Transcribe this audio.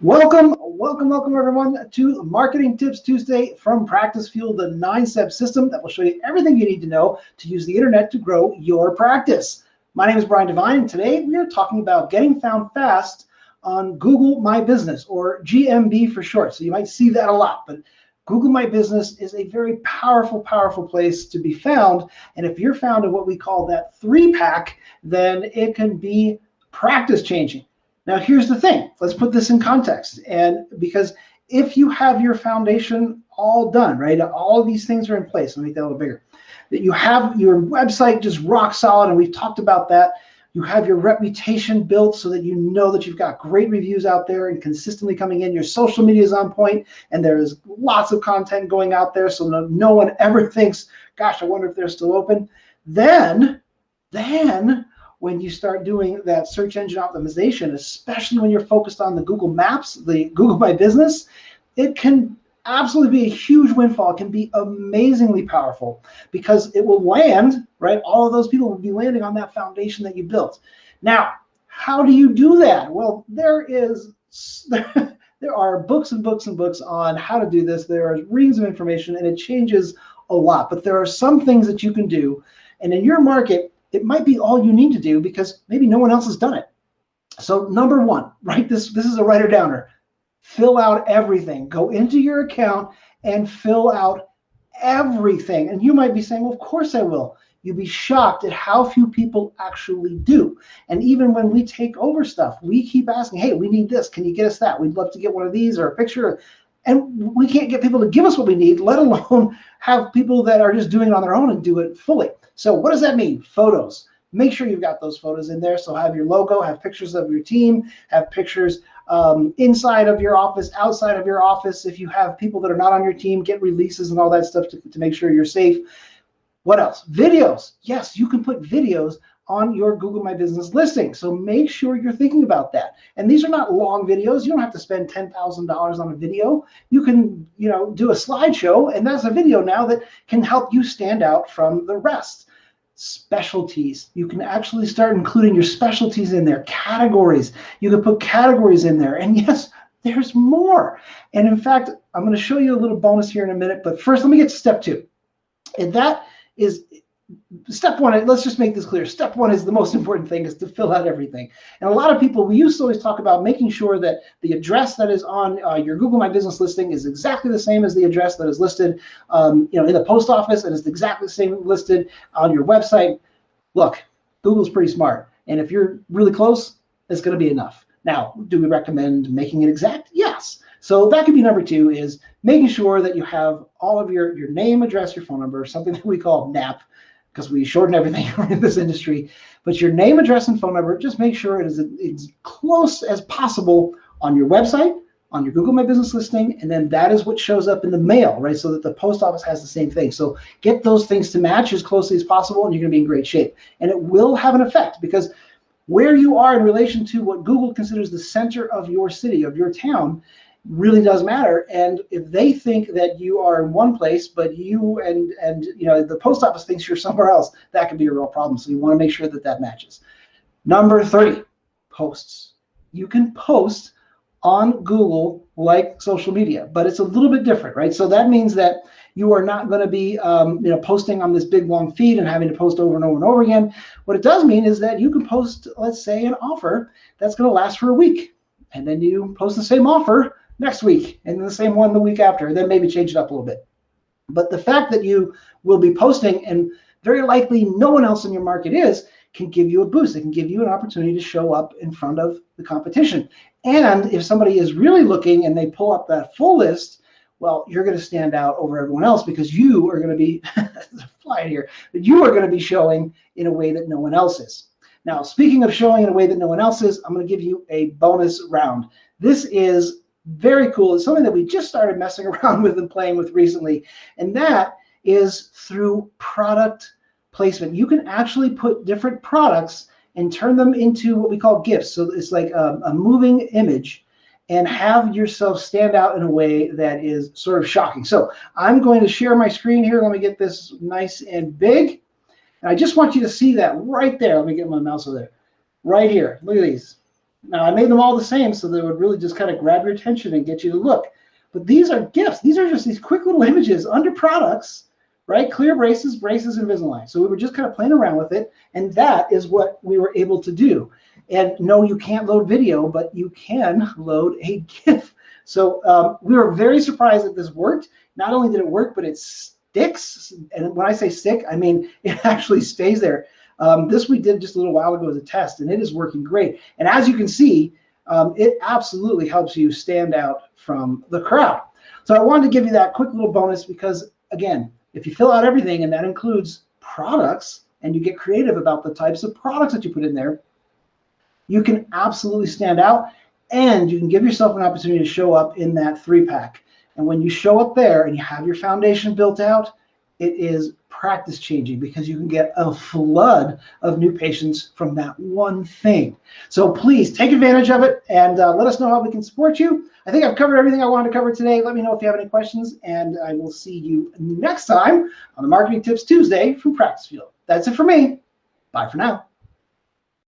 Welcome everyone to Marketing Tips Tuesday from PracticeFuel, the 9-step system that will show you everything you need to know to use the internet to grow your practice. My name is Brian Devine, and today we are talking about getting found fast on Google My Business, or GMB for short. So you might see that a lot, but Google My Business is a very powerful place to be found. And if you're found in what we call that 3-pack, then it can be practice changing. Now, here's the thing. Let's put this in context. And because if you have your foundation all done, right, all of these things are in place. Let me make that a little bigger. That you have your website just rock solid, and we've talked about that. You have your reputation built so that you know that you've got great reviews out there and consistently coming in. Your social media is on point, and there is lots of content going out there, so no one ever thinks, gosh, I wonder if they're still open. Then when you start doing that search engine optimization, especially when you're focused on the Google Maps, the Google My Business, it can absolutely be a huge windfall. It can be amazingly powerful because it will land, right? All of those people will be landing on that foundation that you built. Now, how do you do that? Well, there are books and books and books on how to do this. There are reams of information, and it changes a lot. But there are some things that you can do, and in your market, it might be all you need to do because maybe no one else has done it. So number one, right? This is a writer downer. Fill out everything. Go into your account and fill out everything. And you might be saying, well, of course I will. You'd be shocked at how few people actually do. And even when we take over stuff, we keep asking, hey, we need this. Can you get us that? We'd love to get one of these or a picture. And we can't get people to give us what we need, let alone have people that are just doing it on their own and do it fully. So what does that mean? Photos. Make sure you've got those photos in there. So have your logo, have pictures of your team, have pictures inside of your office, outside of your office. If you have people that are not on your team, get releases and all that stuff to make sure you're safe. What else? Videos. Yes, you can put videos on your Google My Business listing. So make sure you're thinking about that. And these are not long videos. You don't have to spend $10,000 on a video. You can, do a slideshow, and that's a video now that can help you stand out from the rest. Specialties. You can actually start including your specialties in there. Categories. You can put categories in there. And yes, there's more. And in fact, I'm going to show you a little bonus here in a minute. But first, let me get to step 2. And that is step 1. Let's just make this clear. Step 1 is the most important thing, is to fill out everything. And a lot of people, we used to always talk about making sure that the address that is on your Google My Business listing is exactly the same as the address that is listed in the post office, and is exactly the same listed on your website. Look, Google's pretty smart. And if you're really close, it's going to be enough. Now, do we recommend making it exact? Yes. So that could be number 2, is making sure that you have all of your name, address, your phone number, something that we call NAP, because we shorten everything in this industry. But your name, address, and phone number, just make sure it is as close as possible on your website, on your Google My Business listing, and then that is what shows up in the mail, right? So that the post office has the same thing. So get those things to match as closely as possible, and you're going to be in great shape. And it will have an effect, because where you are in relation to what Google considers the center of your city, of your town, really does matter. And if they think that you are in one place, but you and the post office thinks you're somewhere else, that could be a real problem. So you want to make sure that matches. Number 3, posts. You can post on Google like social media, but it's a little bit different, right? So that means that you are not going to be posting on this big long feed and having to post over and over and over again. What it does mean is that you can post, let's say, an offer that's going to last for a week, and then you post the same offer next week, and the same one the week after, and then maybe change it up a little bit. But the fact that you will be posting, and very likely no one else in your market can give you a boost. It can give you an opportunity to show up in front of the competition. And if somebody is really looking and they pull up that full list, well, you're going to stand out over everyone else, because you are going to be flying here, but you are going to be showing in a way that no one else is. Now, speaking of showing in a way that no one else is, I'm going to give you a bonus round. This is very cool. It's something that we just started messing around with and playing with recently, and that is through product placement. You can actually put different products and turn them into what we call GIFs. So it's like a moving image, and have yourself stand out in a way that is sort of shocking. So I'm going to share my screen here. Let me get this nice and big. And I just want you to see that right there. Let me get my mouse over there. Right here. Look at these. Now, I made them all the same so they would really just kind of grab your attention and get you to look. But these are gifts. These are just these quick little images under products, right? Clear braces, braces, Invisalign. So we were just kind of playing around with it, and that is what we were able to do. And no, you can't load video, but you can load a GIF. So we were very surprised that this worked. Not only did it work, but it sticks. And when I say stick, I mean it actually stays there. This we did just a little while ago as a test, and it is working great. And as you can see, it absolutely helps you stand out from the crowd. So I wanted to give you that quick little bonus because, again, if you fill out everything, and that includes products, and you get creative about the types of products that you put in there, you can absolutely stand out, and you can give yourself an opportunity to show up in that 3-pack. And when you show up there and you have your foundation built out, it is practice changing because you can get a flood of new patients from that one thing. So please take advantage of it and let us know how we can support you. I think I've covered everything I wanted to cover today. Let me know if you have any questions, and I will see you next time on the Marketing Tips Tuesday from PracticeFuel. That's it for me. Bye for now.